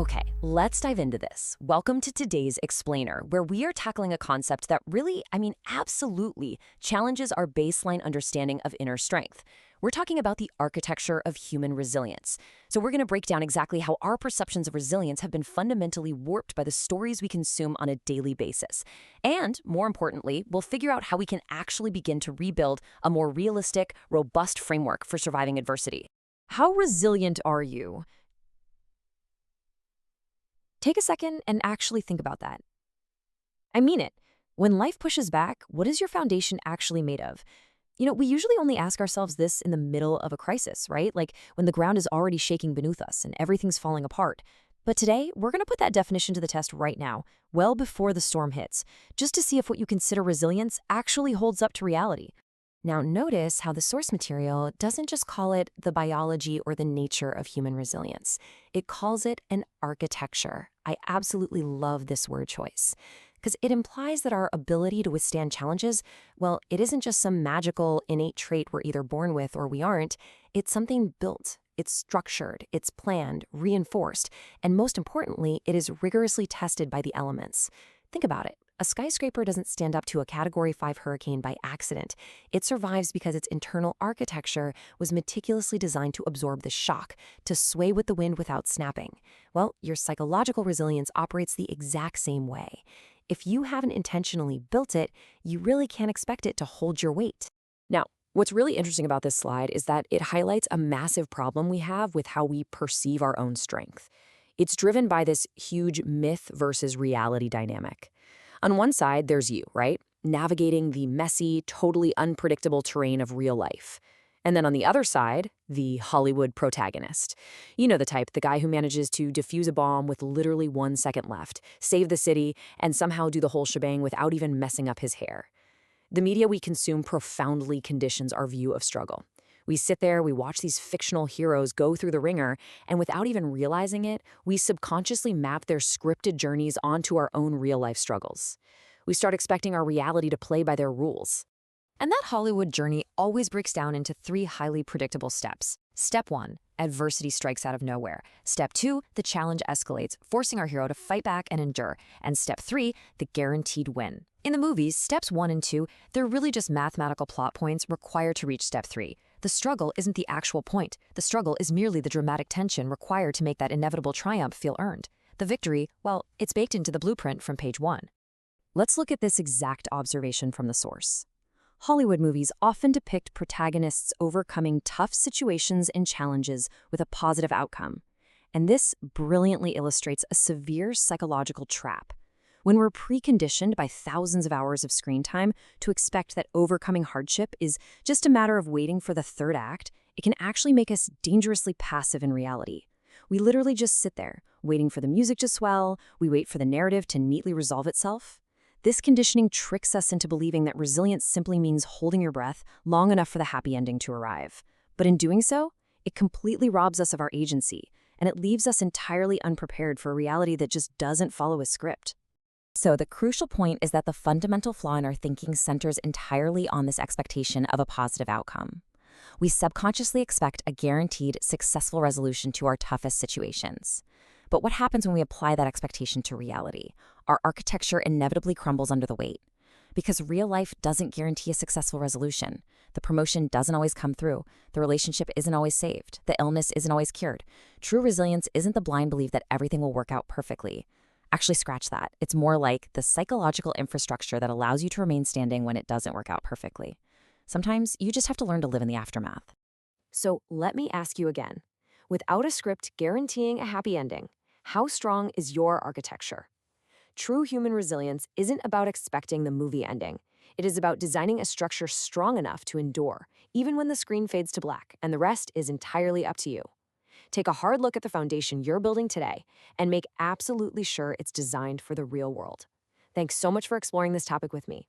Okay, let's dive into this. Welcome to today's Explainer, where we are tackling a concept that really, absolutely challenges our baseline understanding of inner strength. We're talking about the architecture of human resilience. So, we're going to break down exactly how our perceptions of resilience have been fundamentally warped by the stories we consume on a daily basis. And, more importantly, we'll figure out how we can actually begin to rebuild a more realistic, robust framework for surviving adversity. How resilient are you? Take a second and actually think about that. I mean it. When life pushes back, what is your foundation actually made of? We usually only ask ourselves this in the middle of a crisis, right? Like when the ground is already shaking beneath us and everything's falling apart. But today, we're going to put that definition to the test right now, well before the storm hits, just to see if what you consider resilience actually holds up to reality. Now, notice how the source material doesn't just call it the biology or the nature of human resilience. It calls it an architecture. I absolutely love this word choice because it implies that our ability to withstand challenges, well, it isn't just some magical innate trait we're either born with or we aren't. It's something built. It's structured, it's planned, reinforced, and most importantly, it is rigorously tested by the elements. Think about it. A skyscraper doesn't stand up to a Category 5 hurricane by accident. It survives because its internal architecture was meticulously designed to absorb the shock, to sway with the wind without snapping. Well, your psychological resilience operates the exact same way. If you haven't intentionally built it, you really can't expect it to hold your weight. Now, what's really interesting about this slide is that it highlights a massive problem we have with how we perceive our own strength. It's driven by this huge myth versus reality dynamic. On one side, there's you, right? Navigating the messy, totally unpredictable terrain of real life. And then on the other side, the Hollywood protagonist. You know the type, the guy who manages to defuse a bomb with literally 1 second left, save the city, and somehow do the whole shebang without even messing up his hair. The media we consume profoundly conditions our view of struggle. We sit there, we watch these fictional heroes go through the ringer, and without even realizing it, we subconsciously map their scripted journeys onto our own real-life struggles. We start expecting our reality to play by their rules. And that Hollywood journey always breaks down into 3 highly predictable steps. Step 1, adversity strikes out of nowhere. Step 2, the challenge escalates, forcing our hero to fight back and endure. And step 3, the guaranteed win. In the movies, steps 1 and 2, they're really just mathematical plot points required to reach step 3. The struggle isn't the actual point. The struggle is merely the dramatic tension required to make that inevitable triumph feel earned. The victory, well, it's baked into the blueprint from page 1. Let's look at this exact observation from the source. Hollywood movies often depict protagonists overcoming tough situations and challenges with a positive outcome. And this brilliantly illustrates a severe psychological trap. When we're preconditioned by thousands of hours of screen time to expect that overcoming hardship is just a matter of waiting for the third act, it can actually make us dangerously passive in reality. We literally just sit there, waiting for the music to swell, we wait for the narrative to neatly resolve itself. This conditioning tricks us into believing that resilience simply means holding your breath long enough for the happy ending to arrive. But in doing so, it completely robs us of our agency, and it leaves us entirely unprepared for a reality that just doesn't follow a script. So the crucial point is that the fundamental flaw in our thinking centers entirely on this expectation of a positive outcome. We subconsciously expect a guaranteed, successful resolution to our toughest situations. But what happens when we apply that expectation to reality? Our architecture inevitably crumbles under the weight. Because real life doesn't guarantee a successful resolution. The promotion doesn't always come through. The relationship isn't always saved. The illness isn't always cured. True resilience isn't the blind belief that everything will work out perfectly. Actually, scratch that. It's more like the psychological infrastructure that allows you to remain standing when it doesn't work out perfectly. Sometimes you just have to learn to live in the aftermath. So let me ask you again. Without a script guaranteeing a happy ending, how strong is your architecture? True human resilience isn't about expecting the movie ending. It is about designing a structure strong enough to endure, even when the screen fades to black, and the rest is entirely up to you. Take a hard look at the foundation you're building today and make absolutely sure it's designed for the real world. Thanks so much for exploring this topic with me.